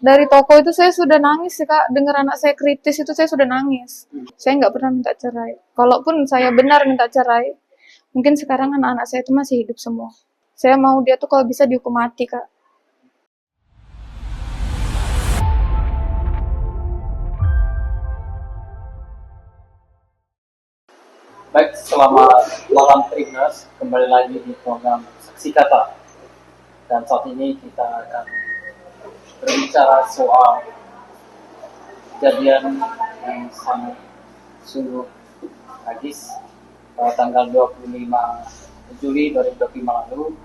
Dari toko itu saya sudah nangis sih Kak, dengar anak saya kritis itu saya sudah nangis. Saya nggak pernah minta cerai. Kalaupun saya benar minta cerai, mungkin sekarang anak-anak saya itu masih hidup semua. Saya mau dia tuh kalau bisa dihukum mati Kak. Baik, selamat malam Tribuners, kembali lagi di program Saksi Kata. Dan saat ini kita akan berbicara soal kejadian yang sangat sungguh tragis pada tanggal 25 Juli 2025 lalu,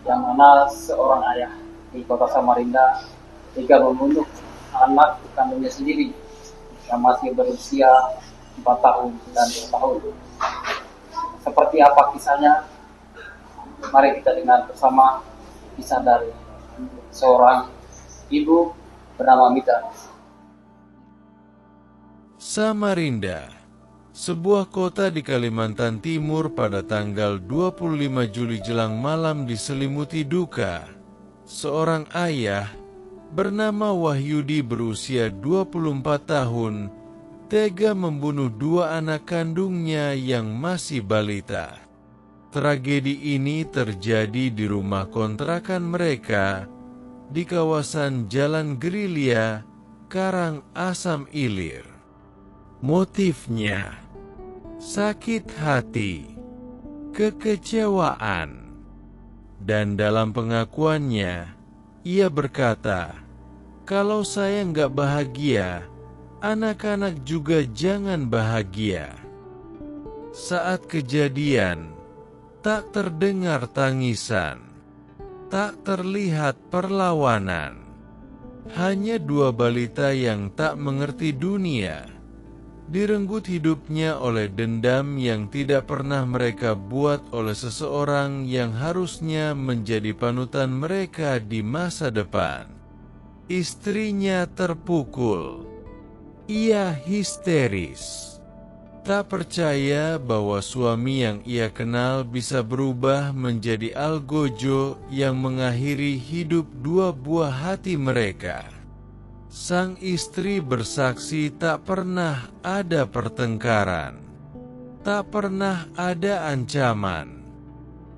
yang mana seorang ayah di kota Samarinda tega membunuh anak kandungnya sendiri yang masih berusia 4 tahun dan 2 tahun. Seperti apa kisahnya? Mari kita dengar bersama kisah dari seorang ibu bernama Mita. Samarinda, sebuah kota di Kalimantan Timur pada tanggal 25 Juli jelang malam diselimuti duka. Seorang ayah bernama Wahyudi berusia 24 tahun tega membunuh dua anak kandungnya yang masih balita. Tragedi ini terjadi di rumah kontrakan mereka di kawasan Jalan Gerilya, Karang Asam Ilir. Motifnya sakit hati, kekecewaan, dan dalam pengakuannya ia berkata, "Kalau saya nggak bahagia, anak-anak juga jangan bahagia." Saat kejadian, tak terdengar tangisan, tak terlihat perlawanan. Hanya dua balita yang tak mengerti dunia, direnggut hidupnya oleh dendam yang tidak pernah mereka buat oleh seseorang yang harusnya menjadi panutan mereka di masa depan. Istrinya terpukul. Ia histeris, tak percaya bahwa suami yang ia kenal bisa berubah menjadi algojo yang mengakhiri hidup dua buah hati mereka. Sang istri bersaksi tak pernah ada pertengkaran, tak pernah ada ancaman,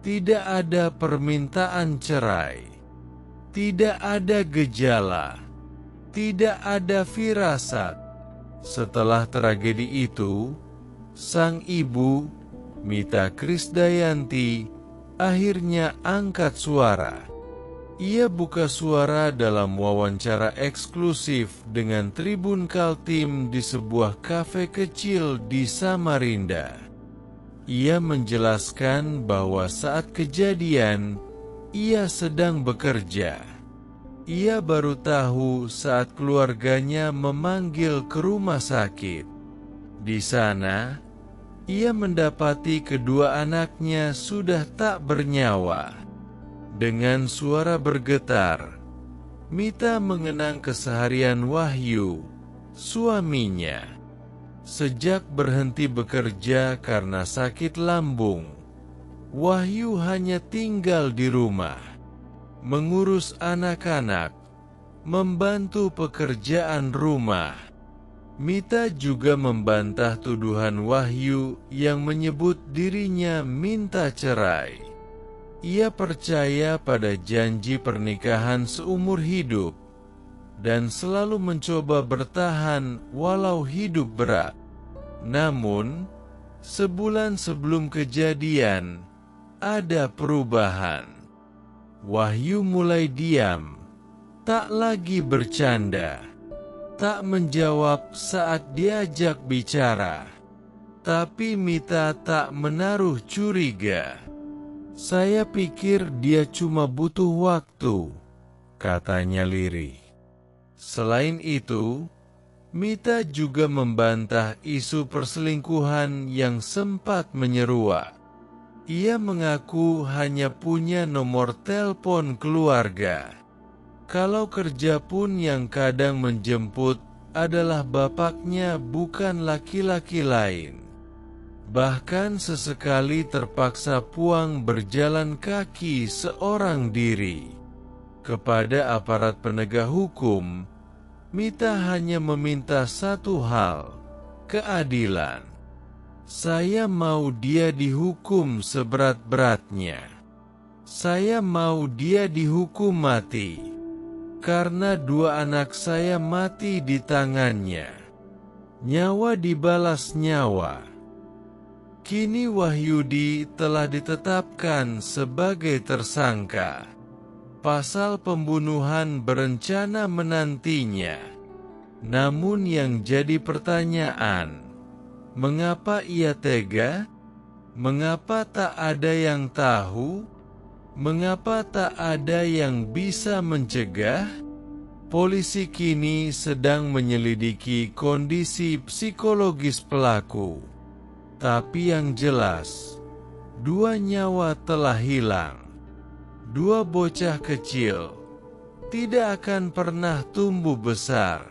tidak ada permintaan cerai, tidak ada gejala, tidak ada firasat. Setelah tragedi itu, sang ibu, Mita Krisdayanti, akhirnya angkat suara. Ia buka suara dalam wawancara eksklusif dengan Tribun Kaltim di sebuah kafe kecil di Samarinda. Ia menjelaskan bahwa saat kejadian, ia sedang bekerja. Ia baru tahu saat keluarganya memanggil ke rumah sakit. Di sana, ia mendapati kedua anaknya sudah tak bernyawa. Dengan suara bergetar, Mita mengenang keseharian Wahyu, suaminya. Sejak berhenti bekerja karena sakit lambung, Wahyu hanya tinggal di rumah, mengurus anak-anak, membantu pekerjaan rumah. Mita juga membantah tuduhan Wahyu yang menyebut dirinya minta cerai. Ia percaya pada janji pernikahan seumur hidup dan selalu mencoba bertahan walau hidup berat. Namun, sebulan sebelum kejadian, ada perubahan. Wahyu mulai diam, tak lagi bercanda, tak menjawab saat diajak bicara. Tapi Mita tak menaruh curiga. "Saya pikir dia cuma butuh waktu," katanya lirih. Selain itu, Mita juga membantah isu perselingkuhan yang sempat menyeruak. Ia mengaku hanya punya nomor telepon keluarga. Kalau kerja pun yang kadang menjemput adalah bapaknya, bukan laki-laki lain. Bahkan sesekali terpaksa puang berjalan kaki seorang diri. Kepada aparat penegak hukum, Mita hanya meminta satu hal, keadilan. Saya mau dia dihukum seberat-beratnya. Saya mau dia dihukum mati, karena 2 anak saya mati di tangannya. Nyawa dibalas nyawa. Kini Wahyudi telah ditetapkan sebagai tersangka. Pasal pembunuhan berencana menantinya. Namun yang jadi pertanyaan, mengapa ia tega? Mengapa tak ada yang tahu? Mengapa tak ada yang bisa mencegah? Polisi kini sedang menyelidiki kondisi psikologis pelaku. Tapi yang jelas, 2 nyawa telah hilang. 2 bocah kecil tidak akan pernah tumbuh besar.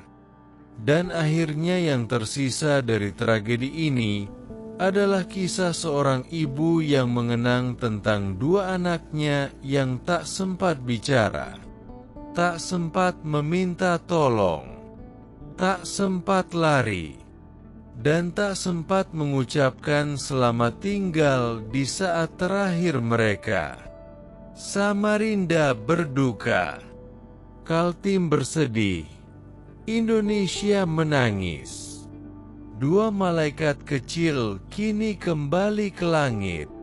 Dan akhirnya yang tersisa dari tragedi ini adalah kisah seorang ibu yang mengenang tentang 2 anaknya yang tak sempat bicara, tak sempat meminta tolong, tak sempat lari, dan tak sempat mengucapkan selamat tinggal di saat terakhir mereka. Samarinda berduka, Kaltim bersedih, Indonesia menangis. 2 malaikat kecil kini kembali ke langit.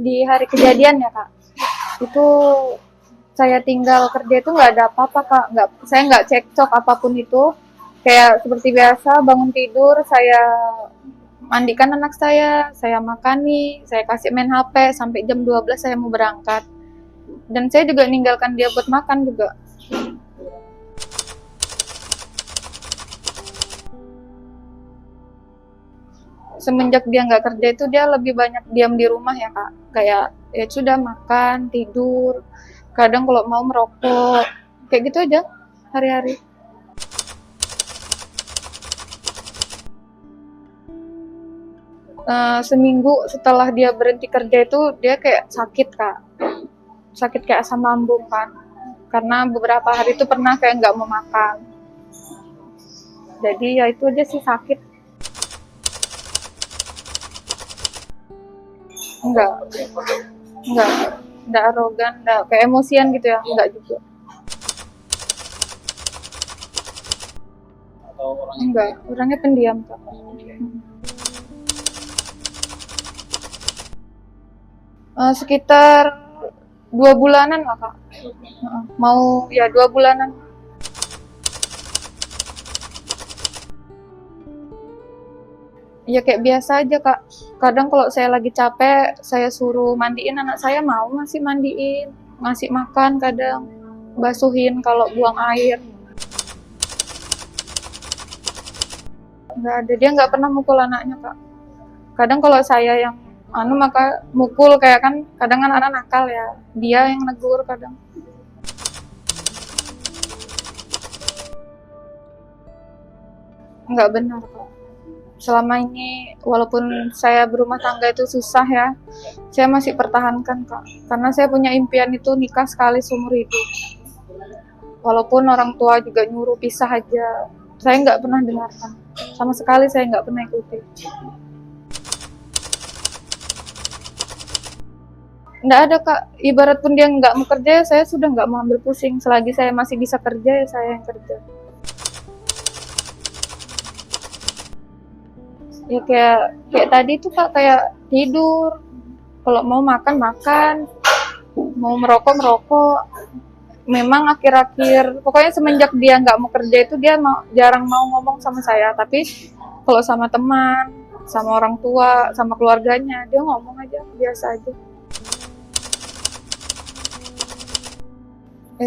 Di hari kejadian ya kak, itu saya tinggal kerja itu nggak ada apa-apa kak, saya nggak cekcok apapun itu, kayak seperti biasa bangun tidur, saya mandikan anak saya makani, saya kasih main HP sampai jam 12 saya mau berangkat, dan saya juga ninggalkan dia buat makan juga. Semenjak dia nggak kerja itu dia lebih banyak diam di rumah ya kak, kayak ya sudah makan tidur, kadang kalau mau merokok kayak gitu aja hari-hari. Seminggu setelah dia berhenti kerja itu dia kayak sakit kak, sakit kayak asam lambung kan, karena beberapa hari itu pernah kayak nggak mau makan, jadi ya itu aja sih sakit. Enggak arogan, enggak kayak emosian gitu ya, enggak juga. Atau orangnya Enggak, orangnya pendiam kak. Sekitar 2 bulanan lah kak. Mau ya 2 bulanan. Ya kayak biasa aja kak. Kadang kalau saya lagi capek, saya suruh mandiin anak saya, mau ngasih mandiin, ngasih makan kadang, basuhin kalau buang air. Nggak ada, dia nggak pernah mukul anaknya kak. Kadang kalau saya yang maka mukul, kayak kan kadang kan anak nakal ya, dia yang negur kadang. Nggak benar kak. Selama ini walaupun saya berumah tangga itu susah ya, saya masih pertahankan kak, karena saya punya impian itu nikah sekali seumur hidup. Walaupun orang tua juga nyuruh pisah aja, saya nggak pernah dengarkan, sama sekali saya nggak pernah ikuti. Nggak ada kak, ibarat pun dia nggak mau kerja, saya sudah nggak mau ambil pusing, selagi saya masih bisa kerja ya saya yang kerja. Ya kayak tadi tuh kak, kayak tidur, kalau mau makan mau merokok. Memang akhir-akhir pokoknya semenjak dia nggak mau kerja itu dia jarang mau ngomong sama saya, tapi kalau sama teman, sama orang tua, sama keluarganya dia ngomong aja biasa aja.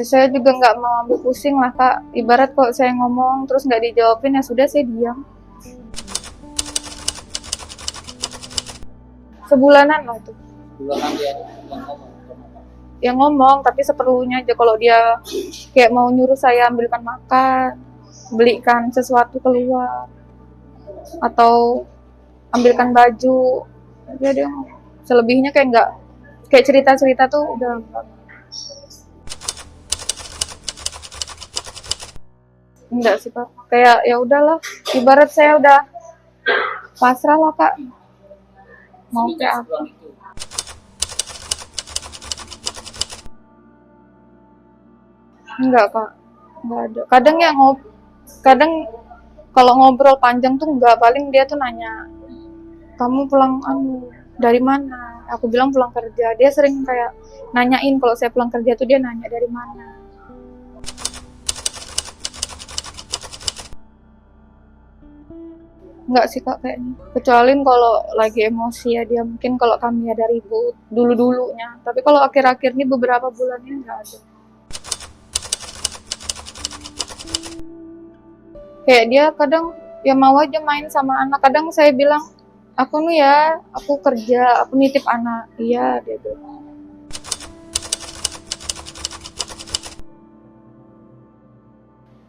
Saya juga nggak mau ambil pusing lah kak, ibarat kalau saya ngomong terus nggak dijawabin ya sudah saya diam. Sebulanan lah itu. bulanan dia yang ngomong, tapi seperlunya aja. Kalau dia kayak mau nyuruh saya ambilkan makan, belikan sesuatu keluar, atau ambilkan baju. Ya dia selebihnya kayak enggak, kayak cerita-cerita tuh udah enggak sih Kak. Kayak ya udahlah, ibarat saya udah pasrah lah Kak. Mau Semenjak kayak apa? sebulan itu. Enggak Kak, enggak ada. Kadang ya kadang kalau ngobrol panjang tuh enggak, paling dia tuh nanya, kamu pulang dari mana? Aku bilang pulang kerja. Dia sering kayak nanyain kalau saya pulang kerja tuh dia nanya dari mana. Enggak sih Kak kayaknya. Kecuali kalau lagi emosi ya dia, mungkin kalau kami ada ribut dulu-dulunya. Tapi kalau akhir-akhir ini beberapa bulan ini enggak ada. Kayak dia kadang ya mau aja main sama anak. Kadang saya bilang, aku nih ya, aku kerja, aku nitip anak. Iya, dia bilang.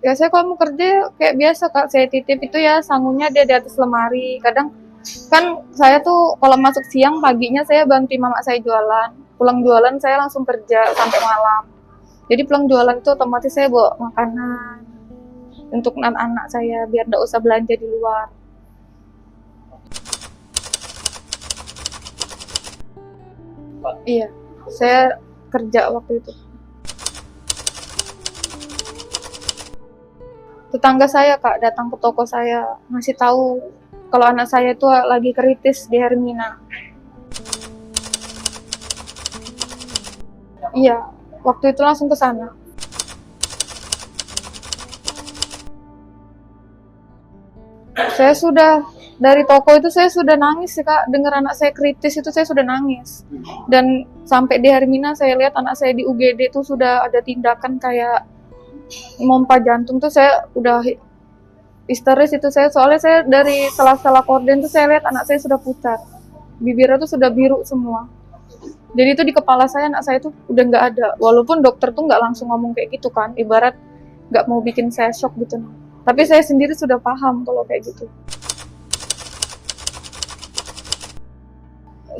Ya saya kalau mau kerja kayak biasa Kak, saya titip itu ya sangunya dia di atas lemari. Kadang kan saya tuh kalau masuk siang, paginya saya bantu mama saya jualan. Pulang jualan saya langsung kerja sampai malam. Jadi pulang jualan itu otomatis saya bawa makanan untuk anak-anak saya biar enggak usah belanja di luar. Iya, saya kerja waktu itu. Tetangga saya Kak datang ke toko saya, ngasih tahu kalau anak saya itu lagi kritis di Hermina. Iya, waktu itu langsung ke sana. Saya sudah dari toko itu saya sudah nangis sih Kak, dengar anak saya kritis itu saya sudah nangis. Dan sampai di Hermina saya lihat anak saya di UGD itu sudah ada tindakan kayak mompa jantung tuh, saya udah histeris itu saya, soalnya saya dari sela-sela korden tuh saya lihat anak saya sudah pucat, bibirnya tuh sudah biru semua. Jadi itu di kepala saya anak saya tuh udah nggak ada, walaupun dokter tuh nggak langsung ngomong kayak gitu kan, ibarat nggak mau bikin saya shock gitu. Tapi saya sendiri sudah paham kalau kayak gitu.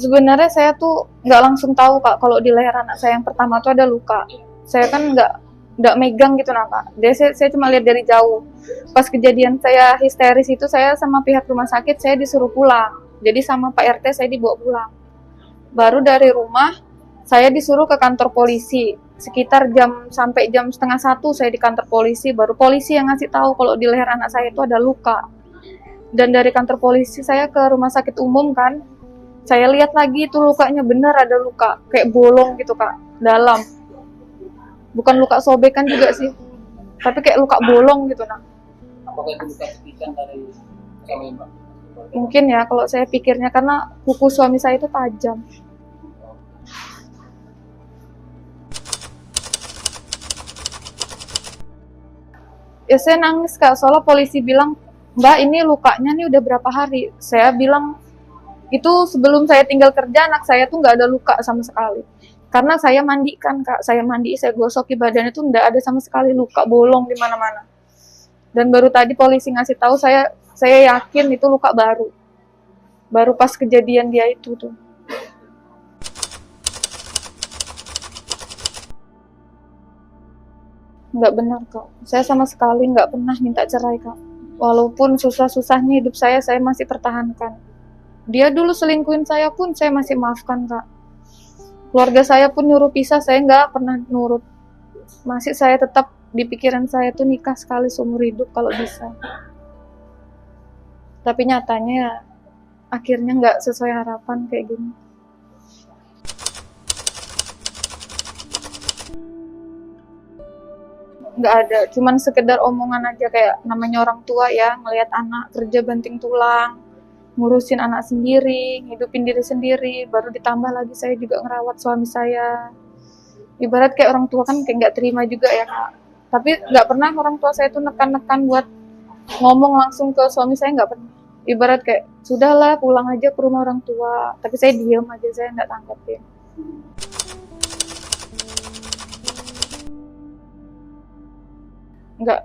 Sebenarnya saya tuh nggak langsung tahu Kak kalau di leher anak saya yang pertama tuh ada luka. Saya kan nggak megang gitu nah Kak. Saya cuma lihat dari jauh. Pas kejadian saya histeris itu, saya sama pihak rumah sakit saya disuruh pulang. Jadi sama Pak RT saya dibawa pulang. Baru dari rumah saya disuruh ke kantor polisi. Sekitar sampai jam 12:30 saya di kantor polisi. Baru polisi yang ngasih tahu kalau di leher anak saya itu ada luka. Dan dari kantor polisi saya ke rumah sakit umum kan. Saya lihat lagi itu lukanya benar ada luka kayak bolong gitu Kak, dalam. Bukan luka sobekan juga sih, tapi kayak luka bolong gitu nah. Apakah itu luka cekikan dari suami Mbak? Mungkin ya kalau saya pikirnya, karena kuku suami saya itu tajam. Ya saya nangis Kak, soalnya polisi bilang, Mbak ini lukanya nih udah berapa hari. Saya bilang, itu sebelum saya tinggal kerja anak saya tuh nggak ada luka sama sekali. Karena saya mandikan Kak, saya gosoki badannya tuh nggak ada sama sekali luka bolong di mana-mana. Dan baru tadi polisi ngasih tahu saya yakin itu luka baru. Baru pas kejadian dia itu tuh. Nggak benar Kak, saya sama sekali nggak pernah minta cerai Kak. Walaupun susah-susahnya hidup saya masih pertahankan. Dia dulu selingkuhin saya pun saya masih maafkan Kak. Keluarga saya pun nyuruh pisah, saya nggak pernah nurut. Masih saya tetap di pikiran saya tuh nikah sekali seumur hidup kalau bisa. Tapi nyatanya ya, akhirnya nggak sesuai harapan kayak gini. Nggak ada, cuman sekedar omongan aja, kayak namanya orang tua ya, ngelihat anak kerja banting tulang, ngurusin anak sendiri, ngidupin diri sendiri, baru ditambah lagi saya juga ngerawat suami saya. Ibarat kayak orang tua kan kayak nggak terima juga ya Kak. Tapi nggak pernah orang tua saya tuh nekan-nekan buat ngomong langsung ke suami saya, nggak pernah. Ibarat kayak, sudahlah pulang aja ke rumah orang tua. Tapi saya diam aja, saya nggak tanggapin. Nggak.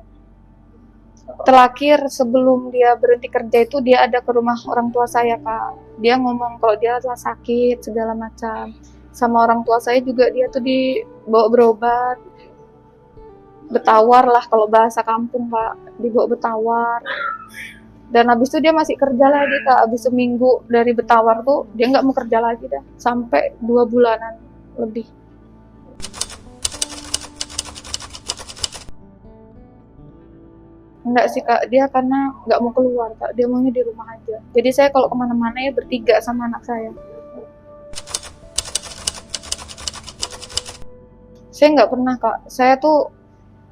Terakhir sebelum dia berhenti kerja itu dia ada ke rumah orang tua saya, Kak. Dia ngomong kalau dia telah sakit segala macam. Sama orang tua saya juga dia tuh dibawa berobat. Betawar lah kalau bahasa kampung, Pak. Dibawa betawar. Dan habis itu dia masih kerja lagi, Kak. Habis seminggu dari betawar tuh dia nggak mau kerja lagi dah. Sampai 2 bulanan lebih. Enggak sih, Kak, dia karena nggak mau keluar, Kak. Dia maunya di rumah aja. Jadi saya kalau kemana-mana ya bertiga sama anak saya. Saya nggak pernah, Kak. Saya tuh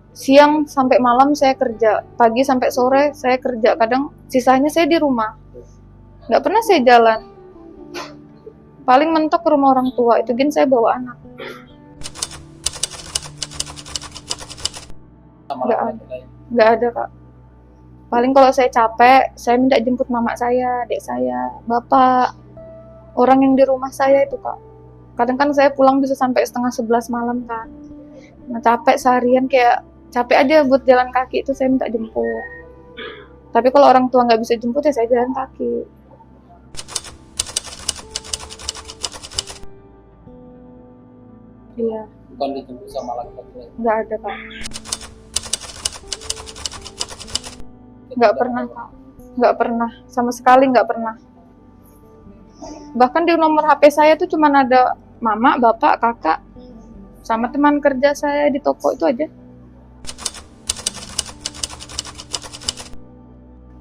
siang sampai malam saya kerja, pagi sampai sore saya kerja. Kadang sisanya saya di rumah. Nggak pernah saya jalan. Paling mentok ke rumah orang tua, itu gin saya bawa anak. Nggak ada. Nggak ada, Kak. Paling kalau saya capek, saya minta jemput mama saya, adik saya, bapak, orang yang di rumah saya itu, Kak. Kadang kan saya pulang bisa sampai setengah 11 malam kan. Nah, capek seharian kayak capek aja buat jalan kaki itu saya minta jemput. Tapi kalau orang tua nggak bisa jemput ya saya jalan kaki. Iya. Bukan dijemput sama laki-laki. Nggak ada, Kak. Nggak pernah, Kak. Nggak pernah. Sama sekali nggak pernah. Bahkan di nomor HP saya tuh cuma ada mama, bapak, kakak, sama teman kerja saya di toko itu aja.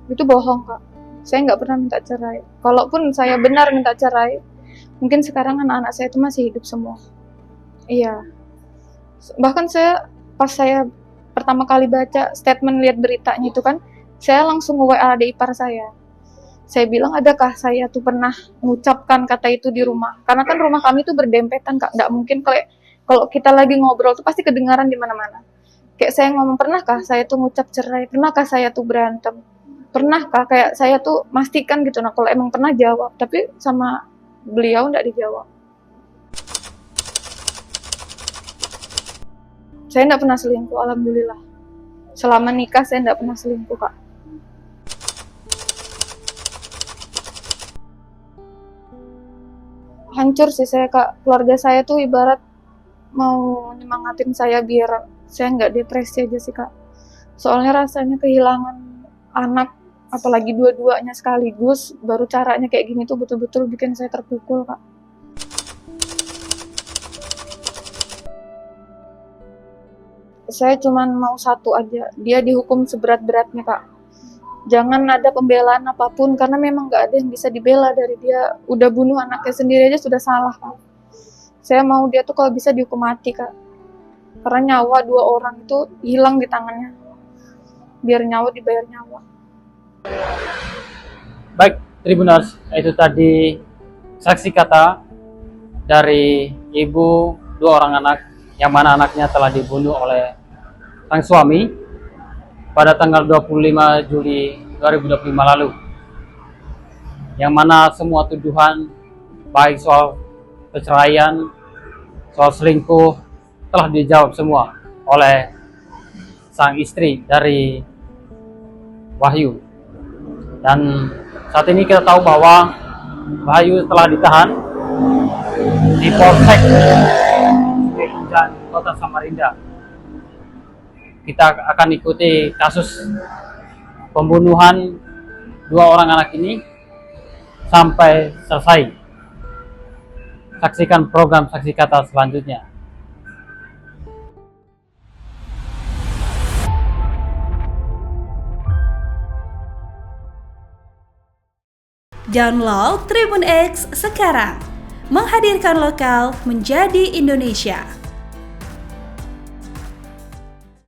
Itu bohong, Kak. Saya nggak pernah minta cerai. Kalaupun saya benar minta cerai, mungkin sekarang anak-anak saya itu masih hidup semua. Iya. Bahkan pas saya pertama kali baca statement lihat beritanya itu kan, saya langsung nge-WA adik ipar saya. Saya bilang, adakah saya tuh pernah mengucapkan kata itu di rumah? Karena kan rumah kami tuh berdempetan, Kak. Nggak mungkin kalau kita lagi ngobrol tuh pasti kedengaran di mana-mana. Kayak saya ngomong, pernahkah saya tuh ngucap cerai? Pernahkah saya tuh berantem? Pernahkah kayak saya tuh mastikan gitu. Nah, kalau emang pernah jawab, tapi sama beliau nggak dijawab. Saya nggak pernah selingkuh, alhamdulillah. Selama nikah saya nggak pernah selingkuh, Kak. Hancur sih saya, Kak. Keluarga saya tuh ibarat mau nyemangatin saya biar saya nggak depresi aja sih, Kak. Soalnya rasanya kehilangan anak, apalagi dua-duanya sekaligus, baru caranya kayak gini tuh betul-betul bikin saya terpukul, Kak. Saya cuman mau satu aja, dia dihukum seberat-beratnya, Kak. Jangan ada pembelaan apapun, karena memang nggak ada yang bisa dibela dari dia. Udah bunuh anaknya sendiri aja sudah salah, Kak. Saya mau dia tuh kalau bisa dihukum mati, Kak. Karena nyawa 2 orang itu hilang di tangannya. Biar nyawa dibayar nyawa. Baik, Tribuners, itu tadi saksi kata dari ibu 2 orang anak, yang mana anaknya telah dibunuh oleh sang suami pada tanggal 25 Juli 2025 lalu, yang mana semua tuduhan baik soal perceraian, soal selingkuh telah dijawab semua oleh sang istri dari Wahyu. Dan saat ini kita tahu bahwa Wahyu telah ditahan di Polsek dan Kota Samarinda. Kita akan ikuti kasus pembunuhan 2 orang anak ini sampai selesai. Saksikan program Saksi Kata selanjutnya. Download Tribun X sekarang, menghadirkan lokal menjadi Indonesia.